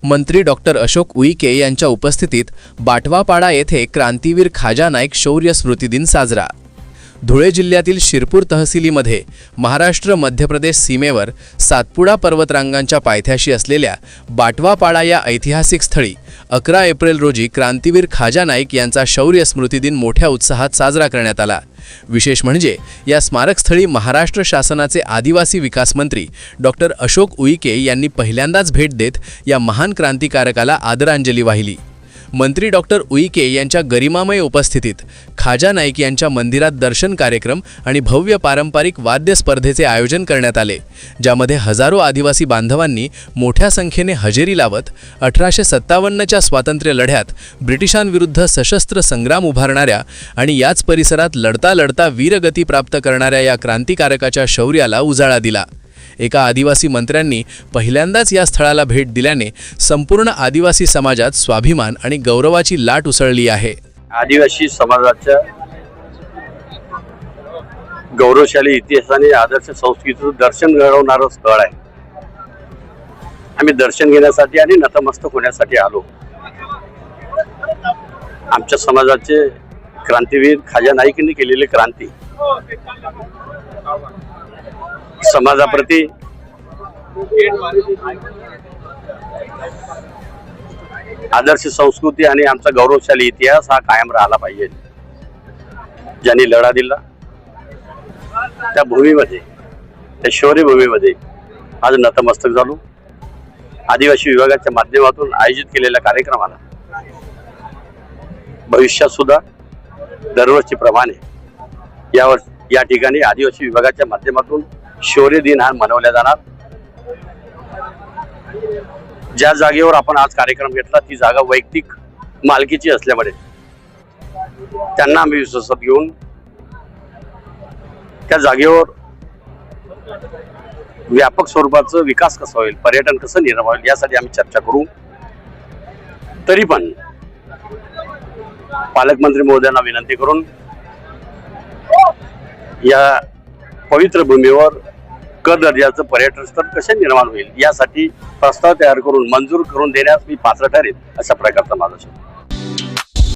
मंत्री डॉक्टर अशोक उईके यांच्या उपस्थितीत बाटवापाडा येथे क्रांतीवीर खाजा नाईक शौर्य स्मृती दिन साजरा। धुळे जिल्ह्यातील शिरपूर तहसीलीमध्ये महाराष्ट्र मध्य प्रदेश सीमेवर सातपुडा पर्वतरांगांच्या पायथ्याशी असलेल्या बाटवापाडा या ऐतिहासिक स्थळी 11 एप्रिल रोजी क्रांतीवीर खाजा नाईक यांचा शौर्य स्मृती दिन मोठ्या उत्साहात साजरा करण्यात आला। विशेष म्हणजे या स्मारकस्थळी महाराष्ट्र शासनाचे आदिवासी विकास मंत्री डॉक्टर अशोक उईके यांनी पहिल्यांदाच भेट देत या महान क्रांतिकारकाला आदरांजली वाहिली। मंत्री डॉक्टर उईके यांच्या गरिमामय उपस्थितीत खाजा नाईक यांच्या मंदिरात दर्शन कार्यक्रम आणि भव्य पारंपरिक वाद्य स्पर्धेचे आयोजन करण्यात आले, ज्यामध्ये हजारो आदिवासी बांधवांनी मोठ्या संख्येने हजेरी लावत 1857च्या स्वातंत्र्य लढ्यात ब्रिटिशांविरुद्ध सशस्त्र संग्राम उभारणाऱ्या आणि याच परिसरात लढता लढता वीरगती प्राप्त करणाऱ्या या क्रांतिकारकाच्या शौर्याला उजाळा दिला। एका आदिवासी मंत्र्यांनी पहिल्यांदाच या स्थळाला भेट दिल्याने संपूर्ण आदिवासी समाजात स्वाभिमान आणि गौरवाची लाट उसळली आहे। आदिवासी समाजाच्या गौरवशाली इतिहासाने आदर्श संस्कृतीचं दर्शन घडवणारं स्थळ आहे। आम्ही दर्शन घेण्यासाठी आणि नतमस्तक होण्यासाठी आलो। आमच्या समाजाचे क्रांतीवीर खाजा नाईकांनी केलेली क्रांती समाजाप्रती आदर्श संस्कृती आणि आमचा गौरवशाली इतिहास हा कायम राहिला पाहिजे। ज्यांनी लढा दिला त्या भूमीमध्ये, त्या शौर्य भूमीमध्ये आज नतमस्तक झालो। आदिवासी विभागाच्या माध्यमातून आयोजित केलेल्या कार्यक्रमाला भविष्यात सुद्धा दरवर्षीप्रमाणे या ठिकाणी आदिवासी विभागाच्या माध्यमातून शौर्य दिन हा मनवला जाणार। ज्या जागेवर आपण आज कार्यक्रम घेतला ती जागा वैयक्तिक मालकीची असल्यामुळे त्यांना आम्ही विश्वासात घेऊन त्या जागेवर व्यापक स्वरूपाचा विकास कसा होईल, पर्यटन कसं निर्माण होईल यासाठी आम्ही चर्चा करू। तरी पण पालकमंत्री महोदयांना विनंती करून या पवित्र भूमीवर क दर्जाचं पर्यटन स्थळ कसे निर्माण होईल यासाठी प्रस्ताव तयार करून मंजूर करून देण्यास मी पात्र ठरेल, अशा प्रकारचा माझा